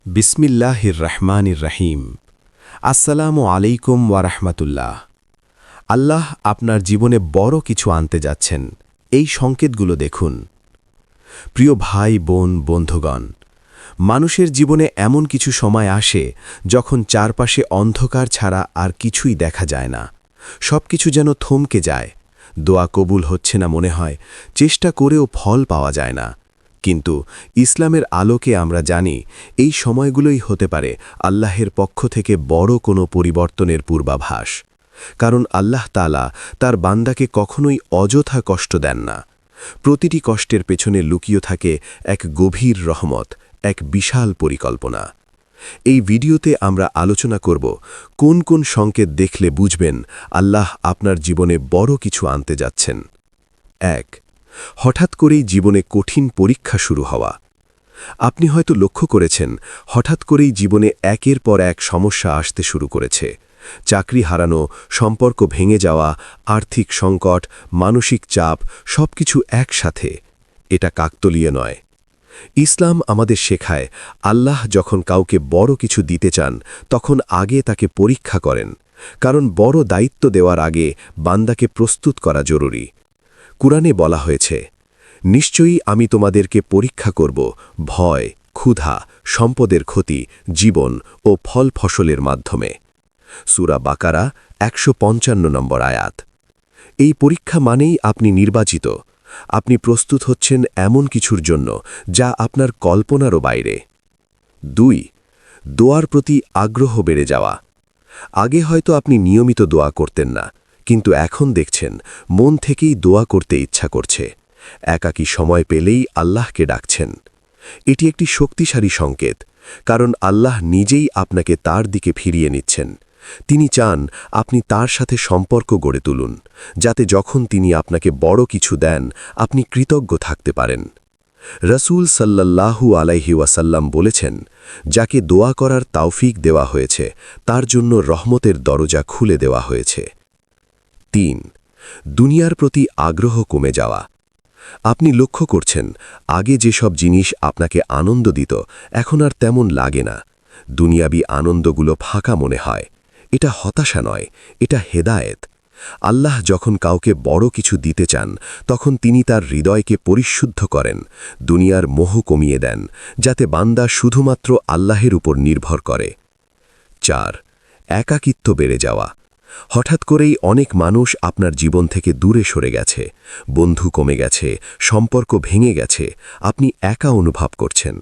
বিসমিল্লাহির রহমানির রহিম। আসসালামু আলাইকুম ওয়ারহমাতুল্লাহ। আল্লাহ আপনার জীবনে বড় কিছু আনতে যাচ্ছেন, এই সংকেতগুলো দেখুন। প্রিয় ভাই বোন বন্ধুগণ, মানুষের জীবনে এমন কিছু সময় আসে যখন চারপাশে অন্ধকার ছাড়া আর কিছুই দেখা যায় না। সবকিছু যেন থমকে যায়, দোয়া কবুল হচ্ছে না মনে হয়, চেষ্টা করেও ফল পাওয়া যায় না। কিন্তু ইসলামের আলোকে আমরা জানি এই সময়গুলোই হতে পারে আল্লাহের পক্ষ থেকে বড় কোনো পরিবর্তনের পূর্বাভাস। কারণ আল্লাহ তাআলা তার বান্দাকে কখনোই অযথা কষ্ট দেন না। প্রতিটি কষ্টের পেছনে লুকিয়ে থাকে এক গভীর রহমত, এক বিশাল পরিকল্পনা। এই ভিডিওতে আমরা আলোচনা করব কোন কোন সংকেত দেখলে বুঝবেন আল্লাহ আপনার জীবনে বড় কিছু আনতে যাচ্ছেন। ১. হঠাৎ করেই জীবনে কঠিন পরীক্ষা শুরু হওয়া। আপনি হয়তো লক্ষ্য করেছেন, হঠাৎ করেই জীবনে একের পর এক সমস্যা আসতে শুরু করেছে। চাকরি হারানো, সম্পর্ক ভেঙে যাওয়া, আর্থিক সংকট, মানসিক চাপ, সবকিছু একসাথে। এটা কাকতলীয় নয়। ইসলাম আমাদের শেখায়, আল্লাহ যখন কাউকে বড় কিছু দিতে চান তখন আগে তাকে পরীক্ষা করেন। কারণ বড় দায়িত্ব দেওয়ার আগে বান্দাকে প্রস্তুত করা জরুরি। কুরআনে বলা হয়েছে, নিশ্চয়ই আমি তোমাদেরকে পরীক্ষা করব ভয়, ক্ষুধা, সম্পদের ক্ষতি, জীবন ও ফল ফসলের মাধ্যমে। সূরা বাকারা ১৫৫ নম্বর আয়াত। এই পরীক্ষা মানেই আপনি নির্বাচিত। আপনি প্রস্তুত হচ্ছেন এমন কিছুর জন্য যা আপনার কল্পনারও বাইরে। ২. দোয়ার প্রতি আগ্রহ বেড়ে যাওয়া। আগে হয়তো আপনি নিয়মিত দোয়া করতেন না, কিন্তু এখন দেখছেন মন থেকেই দোয়া করতে ইচ্ছা করছে। একাকী সময় পেলেই আল্লাহকে ডাকছেন। এটি একটি শক্তিশালী সংকেত, কারণ আল্লাহ নিজেই আপনাকে তার দিকে ফিরিয়ে নিচ্ছেন। তিনি চান আপনি তার সাথে সম্পর্ক গড়ে তুলুন, যাতে যখন তিনি আপনাকে বড় কিছু দেন আপনি কৃতজ্ঞ থাকতে পারেন। রাসূল সাল্লাল্লাহু আলাইহি ওয়াসাল্লাম বলেছেন, যাকে দোয়া করার তাওফিক দেওয়া হয়েছে তার জন্য রহমতের দরজা খুলে দেওয়া হয়েছে। ৩. দুনিয়ার প্রতি আগ্রহ কমে যাওয়া। আপনি লক্ষ্য করছেন, আগে যেসব জিনিস আপনাকে আনন্দ দিত এখন আর তেমন লাগে না। দুনিয়াবি আনন্দগুলো ফাঁকা মনে হয়। এটা হতাশা নয়, এটা হেদায়েত। আল্লাহ যখন কাউকে বড় কিছু দিতে চান তখন তিনি তার হৃদয়কে পরিশুদ্ধ করেন, দুনিয়ার মোহ কমিয়ে দেন, যাতে বান্দা শুধুমাত্র আল্লাহের উপর নির্ভর করে। ৪. একাকিত্ব বেড়ে যাওয়া। হঠাৎ করেই অনেক মানুষ আপনার জীবন থেকে দূরে সরে গেছে, বন্ধু কমে গেছে, সম্পর্ক ভেঙে গেছে, আপনি একা অনুভব করছেন।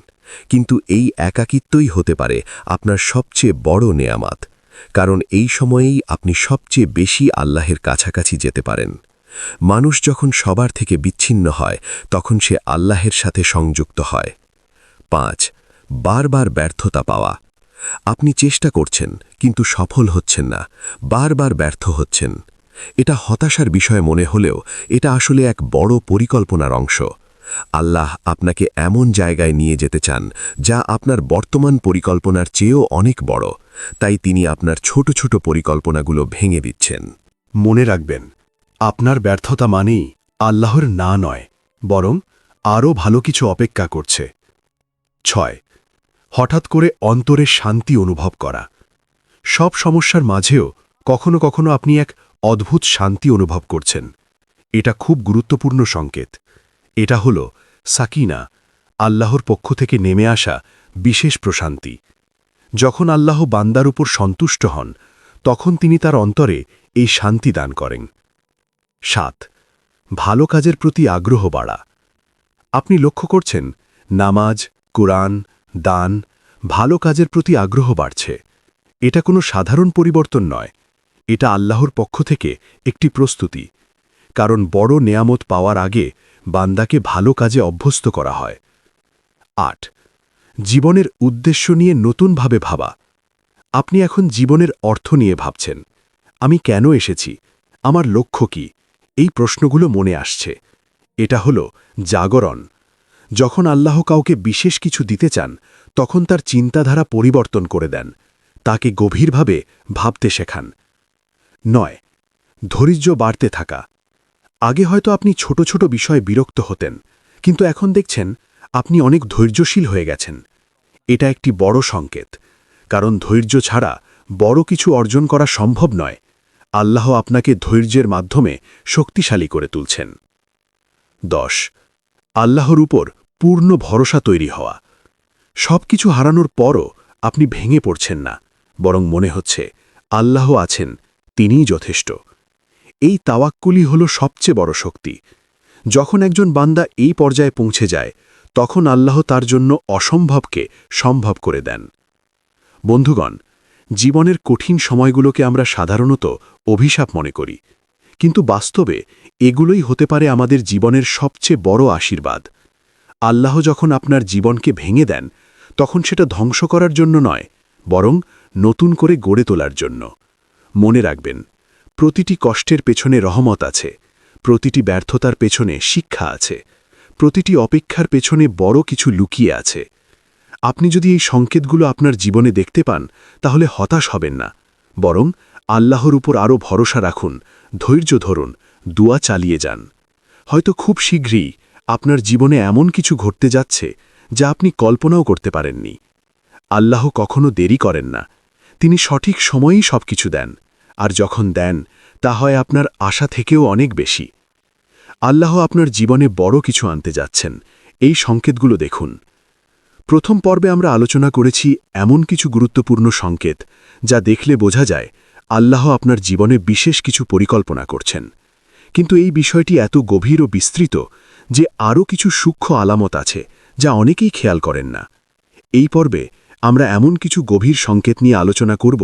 কিন্তু এই একাকিত্বই হতে পারে আপনার সবচেয়ে বড় নেয়ামত, কারণ এই সময়েই আপনি সবচেয়ে বেশি আল্লাহের কাছাকাছি যেতে পারেন। মানুষ যখন সবার থেকে বিচ্ছিন্ন হয় তখন সে আল্লাহের সাথে সংযুক্ত হয়। ৫. বারবার ব্যর্থতা পাওয়া। আপনি চেষ্টা করছেন কিন্তু সফল হচ্ছেন না, বারবার ব্যর্থ হচ্ছেন। এটা হতাশার বিষয় মনে হলেও এটা আসলে এক বড় পরিকল্পনার অংশ। আল্লাহ আপনাকে এমন জায়গায় নিয়ে যেতে চান যা আপনার বর্তমান পরিকল্পনার চেয়েও অনেক বড়, তাই তিনি আপনার ছোট ছোট পরিকল্পনাগুলো ভেঙে দিচ্ছেন। মনে রাখবেন, আপনার ব্যর্থতা মানেই আল্লাহর না নয়, বরং আরও ভালো কিছু অপেক্ষা করছে। ৬. হঠাৎ করে অন্তরে শান্তি অনুভব করা। সব সমস্যার মাঝেও কখনো কখনো আপনি এক অদ্ভুত শান্তি অনুভব করছেন। এটা খুব গুরুত্বপূর্ণ সংকেত। এটা হল সাকিনা, আল্লাহর পক্ষ থেকে নেমে আসা বিশেষ প্রশান্তি। যখন আল্লাহ বান্দার উপর সন্তুষ্ট হন তখন তিনি তার অন্তরে এই শান্তি দান করেন। ৭. ভালো কাজের প্রতি আগ্রহ বাড়া। আপনি লক্ষ্য করছেন, নামাজ, কুরআন, দান, ভালো কাজের প্রতি আগ্রহ বাড়ছে। এটা কোনো সাধারণ পরিবর্তন নয়, এটা আল্লাহর পক্ষ থেকে একটি প্রস্তুতি। কারণ বড় নেয়ামত পাওয়ার আগে বান্দাকে ভালো কাজে অভ্যস্ত করা হয়। ৮. জীবনের উদ্দেশ্য নিয়ে নতুনভাবে ভাবা। আপনি এখন জীবনের অর্থ নিয়ে ভাবছেন। আমি কেন এসেছি, আমার লক্ষ্য কি, এই প্রশ্নগুলো মনে আসছে। এটা হল জাগরণ। যখন আল্লাহ কাউকে বিশেষ কিছু দিতে চান তখন তার চিন্তাধারা পরিবর্তন করে দেন, তাকে গভীরভাবে ভাবতে শেখান। ৯. ধৈর্য বাড়তে থাকা। আগে হয়তো আপনি ছোট ছোট বিষয়ে বিরক্ত হতেন, কিন্তু এখন দেখছেন আপনি অনেক ধৈর্যশীল হয়ে গেছেন। এটা একটি বড় সংকেত, কারণ ধৈর্য ছাড়া বড় কিছু অর্জন করা সম্ভব নয়। আল্লাহ আপনাকে ধৈর্যের মাধ্যমে শক্তিশালী করে তুলছেন। 10. আল্লাহর উপর পূর্ণ ভরসা তৈরি হওয়া। সব কিছু হারানোর পরও আপনি ভেঙে পড়ছেন না, বরং মনে হচ্ছে আল্লাহ আছেন, তিনিই যথেষ্ট। এই তাওয়াক্কুলই হল সবচেয়ে বড় শক্তি। যখন একজন বান্দা এই পর্যায়ে পৌঁছে যায়, তখন আল্লাহ তার জন্য অসম্ভবকে সম্ভব করে দেন। বন্ধুগণ, জীবনের কঠিন সময়গুলোকে আমরা সাধারণত অভিশাপ মনে করি, কিন্তু বাস্তবে এগুলোই হতে পারে আমাদের জীবনের সবচেয়ে বড় আশীর্বাদ। আল্লাহ যখন আপনার জীবনকে ভেঙে দেন, তখন সেটা ধ্বংস করার জন্য নয়, বরং নতুন করে গড়ে তোলার জন্য। মনে রাখবেন, প্রতিটি কষ্টের পেছনে রহমত আছে, প্রতিটি ব্যর্থতার পেছনে শিক্ষা আছে, প্রতিটি অপেক্ষার পেছনে বড় কিছু লুকিয়ে আছে। আপনি যদি এই সংকেতগুলো আপনার জীবনে দেখতে পান, তাহলে হতাশ হবেন না, বরং আল্লাহর উপর আরও ভরসা রাখুন, ধৈর্য ধরুন, দোয়া চালিয়ে যান। হয়তো খুব শীঘ্রই আপনার জীবনে এমন কিছু ঘটতে যাচ্ছে যা আপনি কল্পনাও করতে পারেননি। আল্লাহ কখনো দেরি করেন না, তিনি সঠিক সময়েই সবকিছু দেন, আর যখন দেন তা হয় আপনার আশা থেকেও অনেক বেশি। আল্লাহ আপনার জীবনে বড় কিছু আনতে যাচ্ছেন, এই সংকেতগুলো দেখুন। প্রথম পর্বে আমরা আলোচনা করেছি এমন কিছু গুরুত্বপূর্ণ সংকেত যা দেখলে বোঝা যায় আল্লাহ আপনার জীবনে বিশেষ কিছু পরিকল্পনা করছেন। কিন্তু এই বিষয়টি এত গভীর ও বিস্তৃত যে আরও কিছু সূক্ষ্ম আলামত আছে যা অনেকেই খেয়াল করেন না। এই পর্বে আমরা এমন কিছু গভীর সংকেত নিয়ে আলোচনা করব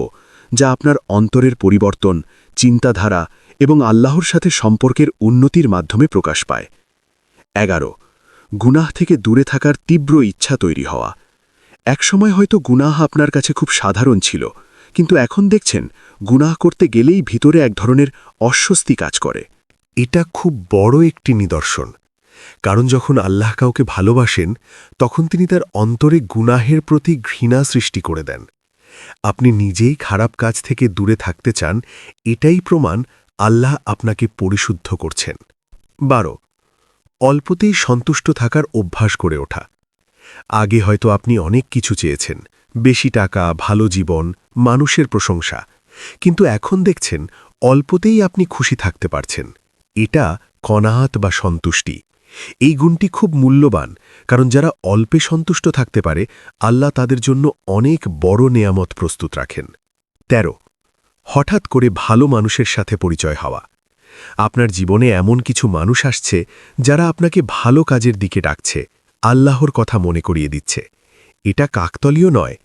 যা আপনার অন্তরের পরিবর্তন, চিন্তাধারা এবং আল্লাহর সাথে সম্পর্কের উন্নতির মাধ্যমে প্রকাশ পায়। 11. গুনাহ থেকে দূরে থাকার তীব্র ইচ্ছা তৈরি হওয়া। একসময় হয়তো গুনাহ আপনার কাছে খুব সাধারণ ছিল, কিন্তু এখন দেখছেন গুনাহ করতে গেলেই ভিতরে এক ধরনের অস্বস্তি কাজ করে। এটা খুব বড় একটি নিদর্শন, কারণ যখন আল্লাহ কাউকে ভালোবাসেন, তখন তিনি তার অন্তরে গুনাহের প্রতি ঘৃণা সৃষ্টি করে দেন। আপনি নিজেই খারাপ কাজ থেকে দূরে থাকতে চান, এটাই প্রমাণ আল্লাহ আপনাকে পরিশুদ্ধ করছেন। 12. অল্পতেই সন্তুষ্ট থাকার অভ্যাস করে ওঠা। আগে হয়তো আপনি অনেক কিছু চেয়েছেন, বেশি টাকা, ভালো জীবন, মানুষের প্রশংসা, কিন্তু এখন দেখছেন অল্পতেই আপনি খুশি থাকতে পারছেন। এটা কনাআত বা সন্তুষ্টি। এই গুণটি খুব মূল্যবান, কারণ যারা অল্পে সন্তুষ্ট থাকতে পারে, আল্লাহ তাদের জন্য অনেক বড় নেয়ামত প্রস্তুত রাখেন। 13. হঠাৎ করে ভালো মানুষের সাথে পরিচয় হওয়া। আপনার জীবনে এমন কিছু মানুষ আসছে যারা আপনাকে ভালো কাজের দিকে ডাকছে, আল্লাহর কথা মনে করিয়ে দিচ্ছে। এটা কাকতলীয় নয়,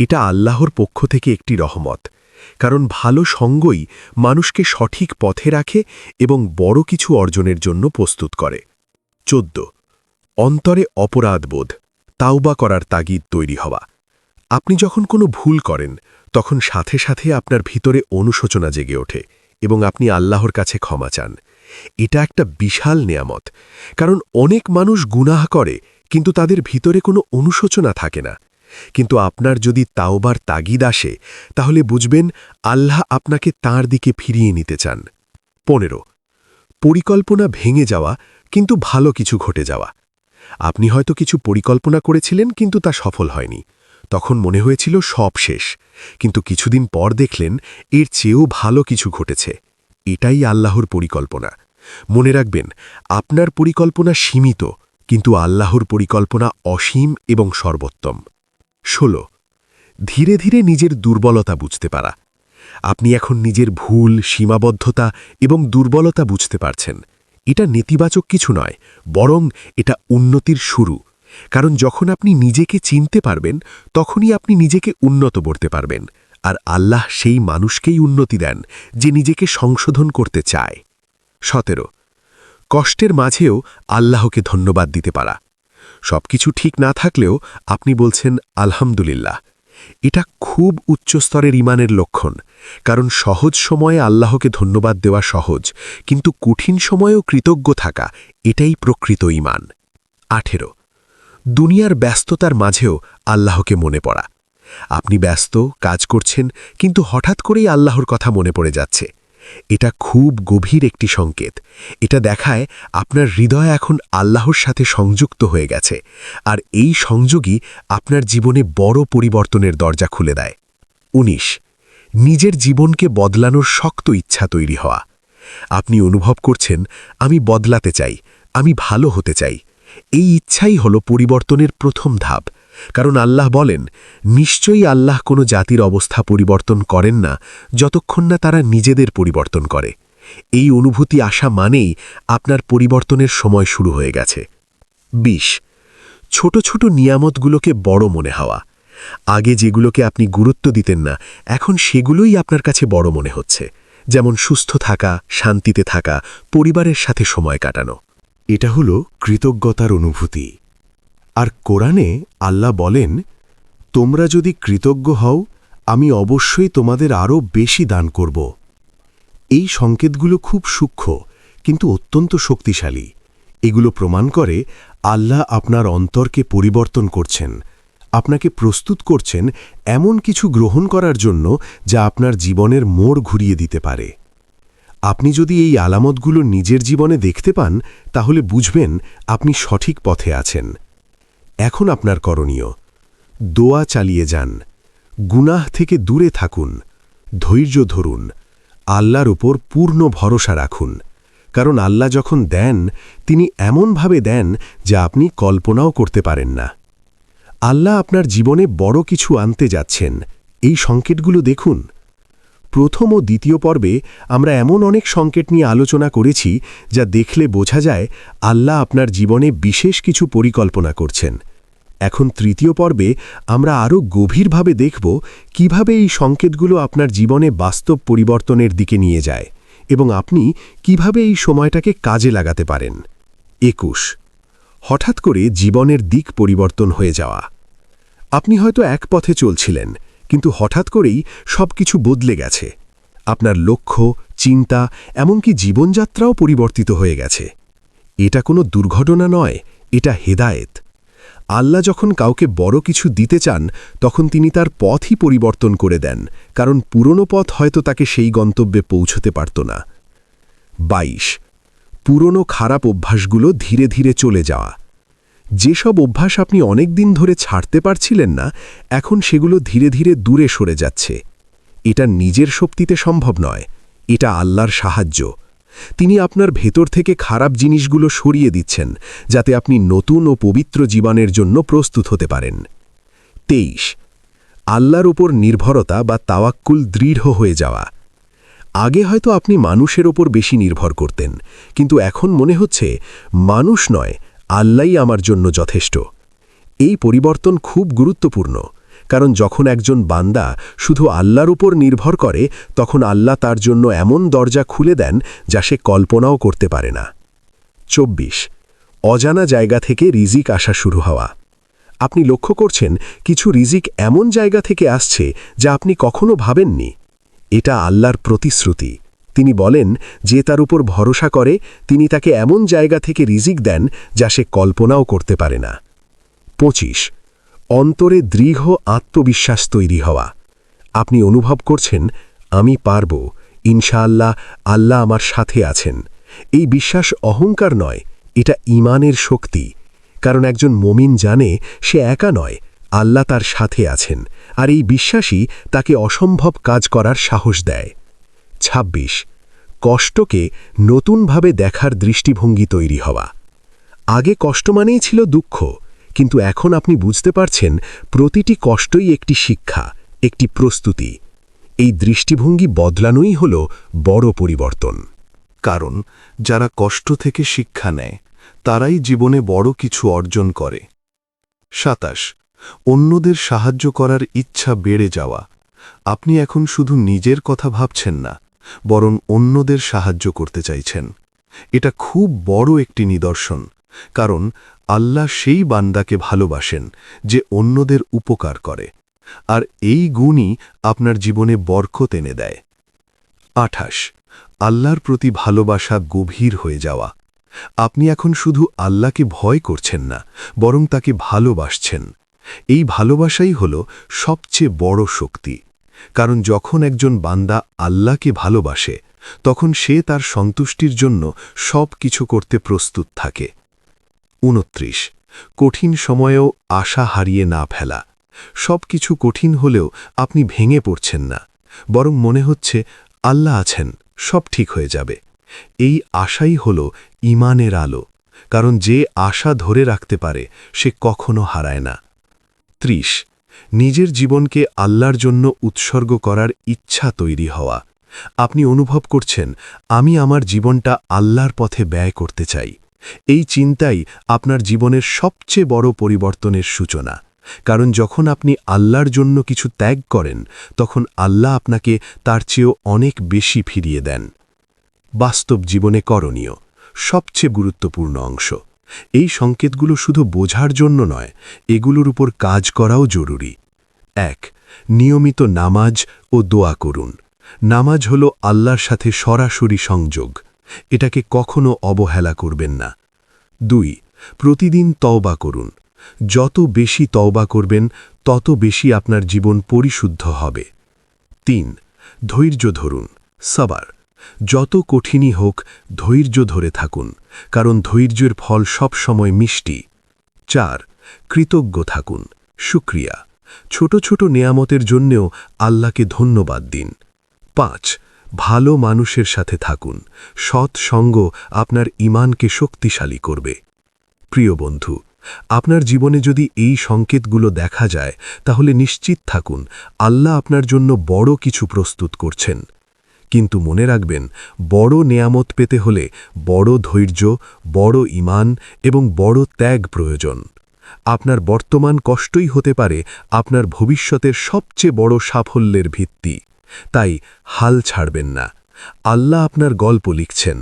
এটা আল্লাহর পক্ষ থেকে একটি রহমত, কারণ ভালো সঙ্গই মানুষকে সঠিক পথে রাখে এবং বড় কিছু অর্জনের জন্য প্রস্তুত করে। 14. অন্তরে অপরাধবোধ, তাওবা করার তাগিদ তৈরি হওয়া। আপনি যখন কোনো ভুল করেন, তখন সাথে সাথে আপনার ভিতরে অনুশোচনা জেগে ওঠে এবং আপনি আল্লাহর কাছে ক্ষমা চান। এটা একটা বিশাল নেয়ামত, কারণ অনেক মানুষ গুনাহ করে কিন্তু তাদের ভিতরে কোনো অনুশোচনা থাকে না। কিন্তু আপনার যদি তাওবার তাগিদ আসে, তাহলে বুঝবেন আল্লাহ আপনাকে তাঁর দিকে ফিরিয়ে নিতে চান। 15. পরিকল্পনা ভেঙে যাওয়া কিন্তু ভালো কিছু ঘটে যাওয়া। আপনি হয়তো কিছু পরিকল্পনা করেছিলেন কিন্তু তা সফল হয়নি। তখন মনে হয়েছিল সব শেষ, কিন্তু কিছুদিন পর দেখলেন এর চেয়েও ভালো কিছু ঘটেছে। এটাই আল্লাহর পরিকল্পনা। মনে রাখবেন, আপনার পরিকল্পনা সীমিত, কিন্তু আল্লাহর পরিকল্পনা অসীম এবং সর্বোত্তম। 16. ধীরে ধীরে নিজের দুর্বলতা বুঝতে পারা। আপনি এখন নিজের ভুল, সীমাবদ্ধতা এবং দুর্বলতা বুঝতে পারছেন। এটা নেতিবাচক কিছু নয়, বরং এটা উন্নতির শুরু। কারণ যখন আপনি নিজেকে চিনতে পারবেন, তখনই আপনি নিজেকে উন্নত করতে পারবেন, আর আল্লাহ সেই মানুষকেই উন্নতি দেন যে নিজেকে সংশোধন করতে চায়। 17. কষ্টের মাঝেও আল্লাহকে ধন্যবাদ দিতে পারা। সবকিছু ঠিক না থাকলেও আপনি বলছেন আলহামদুলিল্লাহ। এটা খুব উচ্চস্তরের ঈমানের লক্ষণ, কারণ সহজ সময়ে আল্লাহকে ধন্যবাদ দেওয়া সহজ, কিন্তু কঠিন সময়েও কৃতজ্ঞ থাকা, এটাই প্রকৃত ঈমান। 18. দুনিয়ার ব্যস্ততার মাঝেও আল্লাহকে মনে পড়া। আপনি ব্যস্ত, কাজ করছেন, কিন্তু হঠাৎ করেই আল্লাহর কথা মনে পড়ে যাচ্ছে। এটা খুব গভীর একটি সংকেত। এটা দেখায় আপনার হৃদয় এখন আল্লাহর সাথে সংযুক্ত হয়ে গেছে, আর এই সংযোগই আপনার জীবনে বড় পরিবর্তনের দরজা খুলে দেয়। ১৯ নিজের জীবনকে বদলানোর শক্ত ইচ্ছা তৈরি হওয়া। আপনি অনুভব করছেন, আমি বদলাতে চাই, আমি ভালো হতে চাই। এই ইচ্ছাই হলো পরিবর্তনের প্রথম ধাপ। কারণ আল্লাহ বলেন, নিশ্চয়ই আল্লাহ কোনো জাতির অবস্থা পরিবর্তন করেন না যতক্ষণ না তারা নিজেদের পরিবর্তন করে। এই অনুভূতি আসা মানেই আপনার পরিবর্তনের সময় শুরু হয়ে গেছে। ২০ ছোট ছোট নিয়ামতগুলোকে বড় মনে হওয়া। আগে যেগুলোকে আপনি গুরুত্ব দিতেন না, এখন সেগুলোই আপনার কাছে বড় মনে হচ্ছে। যেমন সুস্থ থাকা, শান্তিতে থাকা, পরিবারের সাথে সময় কাটানো। এটা হলো কৃতজ্ঞতার অনুভূতি। আর কোরআনে আল্লাহ বলেন, তোমরা যদি কৃতজ্ঞ হও, আমি অবশ্যই তোমাদের আরও বেশি দান করব। এই সংকেতগুলো খুব সূক্ষ্ম কিন্তু অত্যন্ত শক্তিশালী। এগুলো প্রমাণ করে আল্লাহ আপনার অন্তরকে পরিবর্তন করছেন, আপনাকে প্রস্তুত করছেন এমন কিছু গ্রহণ করার জন্য যা আপনার জীবনের মোড় ঘুরিয়ে দিতে পারে। আপনি যদি এই আলামতগুলো নিজের জীবনে দেখতে পান, তাহলে বুঝবেন আপনি সঠিক পথে আছেন। এখন আপনার করণীয়, দোয়া চালিয়ে যান, গুনাহ থেকে দূরে থাকুন, ধৈর্য ধরুন, আল্লাহর উপর পূর্ণ ভরসা রাখুন। কারণ আল্লাহ যখন দেন, তিনি এমনভাবে দেন যা আপনি কল্পনাও করতে পারেন না। আল্লাহ আপনার জীবনে বড় কিছু আনতে যাচ্ছেন, এই সংকেতগুলো দেখুন। প্রথম ও দ্বিতীয় পর্বে আমরা এমন অনেক সংকেত নিয়ে আলোচনা করেছি যা দেখলে বোঝা যায় আল্লাহ আপনার জীবনে বিশেষ কিছু পরিকল্পনা করছেন। এখন তৃতীয় পর্বে আমরা আরও গভীরভাবে দেখব কিভাবে এই সংকেতগুলো আপনার জীবনে বাস্তব পরিবর্তনের দিকে নিয়ে যায় এবং আপনি কিভাবে এই সময়টাকে কাজে লাগাতে পারেন। ২১ হঠাৎ করে জীবনের দিক পরিবর্তন হয়ে যাওয়া। আপনি হয়তো এক পথে চলছিলেন, কিন্তু হঠাৎ করেই সবকিছু বদলে গেছে। আপনার লক্ষ্য, চিন্তা, এমনকি জীবনযাত্রাও পরিবর্তিত হয়ে গেছে। এটা কোনো দুর্ঘটনা নয়, এটা হেদায়েত। আল্লাহ যখন কাউকে বড় কিছু দিতে চান, তখন তিনি তার পথই পরিবর্তন করে দেন, কারণ পুরনো পথ হয়তো তাকে সেই গন্তব্যে পৌঁছতে পারত না। ২২ পুরনো খারাপ অভ্যাসগুলো ধীরে ধীরে চলে যাওয়া। যেসব অভ্যাস আপনি অনেক দিন ধরে ছাড়তে পারছিলেন না, এখন সেগুলো ধীরে ধীরে দূরে সরে যাচ্ছে। এটা নিজের শক্তিতে সম্ভব নয়, এটা আল্লাহর সাহায্য। তিনি আপনার ভেতর থেকে খারাপ জিনিসগুলো সরিয়ে দিচ্ছেন, যাতে আপনি নতুন ও পবিত্র জীবনের জন্য প্রস্তুত হতে পারেন। ২৩ আল্লাহর উপর নির্ভরতা বা তাওয়াক্কুল দৃঢ় হয়ে যাওয়া। আগে হয়তো আপনি মানুষের ওপর বেশি নির্ভর করতেন, কিন্তু এখন মনে হচ্ছে মানুষ নয়, আল্লাহই আমার জন্য যথেষ্ট। এই পরিবর্তন খুব গুরুত্বপূর্ণ, কারণ যখন একজন বান্দা শুধু আল্লাহর উপর নির্ভর করে, তখন আল্লাহ তার জন্য এমন দরজা খুলে দেন যা সে কল্পনাও করতে পারে না। ২৪ অজানা জায়গা থেকে রিজিক আসা শুরু হওয়া। আপনি লক্ষ্য করছেন কিছু রিজিক এমন জায়গা থেকে আসছে যা আপনি কখনো ভাবেননি। এটা আল্লাহর প্রতিশ্রুতি। তিনি বলেন, যে তার উপর ভরসা করে তিনি তাকে এমন জায়গা থেকে রিজিক দেন যা সে কল্পনাও করতে পারে না। ২৫ অন্তরে দৃঢ় আত্মবিশ্বাস তৈরি হওয়া। আপনি অনুভব করছেন, আমি পারব, ইনশাআল্লাহ, আল্লাহ আমার সাথে আছেন। এই বিশ্বাস অহংকার নয়, এটা ঈমানের শক্তি। কারণ একজন মুমিন জানে সে একা নয়, আল্লাহ তার সাথে আছেন, আর এই বিশ্বাসই তাকে অসম্ভব কাজ করার সাহস দেয়। ২৬ কষ্টকে নতুনভাবে দেখার দৃষ্টিভঙ্গি তৈরি হওয়া। আগে কষ্ট মানেই ছিল দুঃখ, কিন্তু এখন আপনি বুঝতে পারছেন প্রতিটি কষ্টই একটি শিক্ষা, একটি প্রস্তুতি। এই দৃষ্টিভঙ্গি বদলানোই হল বড় পরিবর্তন। কারণ যারা কষ্ট থেকে শিক্ষা নেয়, তারাই জীবনে বড় কিছু অর্জন করে। ২৭ অন্যদের সাহায্য করার ইচ্ছা বেড়ে যাওয়া। আপনি এখন শুধু নিজের কথা ভাবছেন না, বরং অন্যদের সাহায্য করতে চাইছেন। এটা খুব বড় একটি নিদর্শন, কারণ আল্লাহ সেই বান্দাকে ভালোবাসেন যে অন্যদের উপকার করে, আর এই গুণই আপনার জীবনে বরকত এনে দেয়। ২৮ আল্লাহর প্রতি ভালোবাসা গভীর হয়ে যাওয়া। আপনি এখন শুধু আল্লাহকে ভয় করছেন না, বরং তাকে ভালোবাসছেন। এই ভালোবাসাই হল সবচেয়ে বড় শক্তি, কারণ যখন একজন বান্দা আল্লাহকে ভালোবাসে, তখন সে তার সন্তুষ্টির জন্য সব কিছু করতে প্রস্তুত থাকে। 29 কঠিন সময়েও আশা হারিয়ে না ফেলা। সব কিছু কঠিন হলেও আপনি ভেঙে পড়ছেন না, বরং মনে হচ্ছে আল্লাহ আছেন, সব ঠিক হয়ে যাবে। এই আশাই হল ঈমানের আলো, কারণ যে আশা ধরে রাখতে পারে সে কখনো হারায় না। 30 নিজের জীবনকে আল্লাহর জন্য উৎসর্গ করার ইচ্ছা তৈরি হওয়া। আপনি অনুভব করছেন, আমি আমার জীবনটা আল্লাহর পথে ব্যয় করতে চাই। এই চিন্তাই আপনার জীবনের সবচেয়ে বড় পরিবর্তনের সূচনা, কারণ যখন আপনি আল্লাহর জন্য কিছু ত্যাগ করেন তখন আল্লাহ আপনাকে তার চেয়েও অনেক বেশি ফিরিয়ে দেন। বাস্তব জীবনে করণীয় সবচেয়ে গুরুত্বপূর্ণ অংশ। এই সংকেতগুলো শুধু বোঝার জন্য নয়, এগুলোর উপর কাজ করাও জরুরি। 1 নিয়মিত নামাজ ও দোয়া করুন। নামাজ হল আল্লাহর সাথে সরাসরি সংযোগ, এটাকে কখনো অবহেলা করবেন না। 2 প্রতিদিন তওবা করুন। যত বেশি তওবা করবেন তত বেশি আপনার জীবন পরিশুদ্ধ হবে। 3 ধৈর্য ধরুন, সবার। যত কঠিনই হোক ধৈর্য ধরে থাকুন, কারণ ধৈর্যের ফল সব সময় মিষ্টি। 4 কৃতজ্ঞ থাকুন, শুকরিয়া। ছোট ছোট নেয়ামতের জন্যেও আল্লাহকে ধন্যবাদ দিন। 5 ভালো মানুষের সাথে থাকুন। সৎ সঙ্গ আপনার ঈমানকে শক্তিশালী করবে। প্রিয় বন্ধু, আপনার জীবনে যদি এই সংকেতগুলো দেখা যায় তাহলে নিশ্চিত থাকুন আল্লাহ আপনার জন্য বড় কিছু প্রস্তুত করছেন। কিন্তু মনে রাখবেন, বড় নেয়ামত পেতে হলে বড় ধৈর্য, বড় ঈমান এবং বড় ত্যাগ প্রয়োজন। আপনার বর্তমান কষ্টই হতে পারে আপনার ভবিষ্যতের সবচেয়ে বড় সাফল্যের ভিত্তি। তাই হাল ছাড়বেন না। আল্লাহ আপনার গল্প লিখছেন,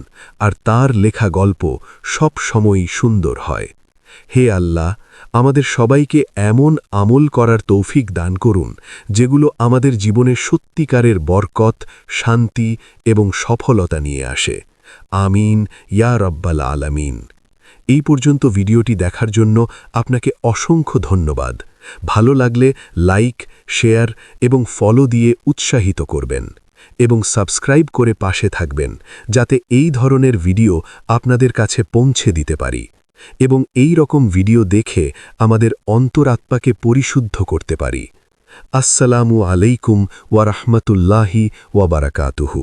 আর তার লেখা গল্প সব সময়ই সুন্দর হয়। হে আল্লাহ, আমাদের সবাইকে এমন আমল করার তৌফিক দান করুন যেগুলো আমাদের জীবনে সত্যিকারের বরকত, শান্তি এবং সফলতা নিয়ে আসে। আমিন ইয়া রাব্বাল আলামিন। এই পর্যন্ত ভিডিওটি দেখার জন্য আপনাকে অসংখ্য ধন্যবাদ। ভালো লাগলে লাইক, শেয়ার এবং ফলো দিয়ে উৎসাহিত করবেন এবং সাবস্ক্রাইব করে পাশে থাকবেন, যাতে এই ধরনের ভিডিও আপনাদের কাছে পৌঁছে দিতে পারি এবং এই রকম ভিডিও দেখে আমাদের অন্তরাত্মাকে পরিশুদ্ধ করতে পারি। আসসালামু আলাইকুম ওয়া রাহমাতুল্লাহি ওয়া বারাকাতুহু।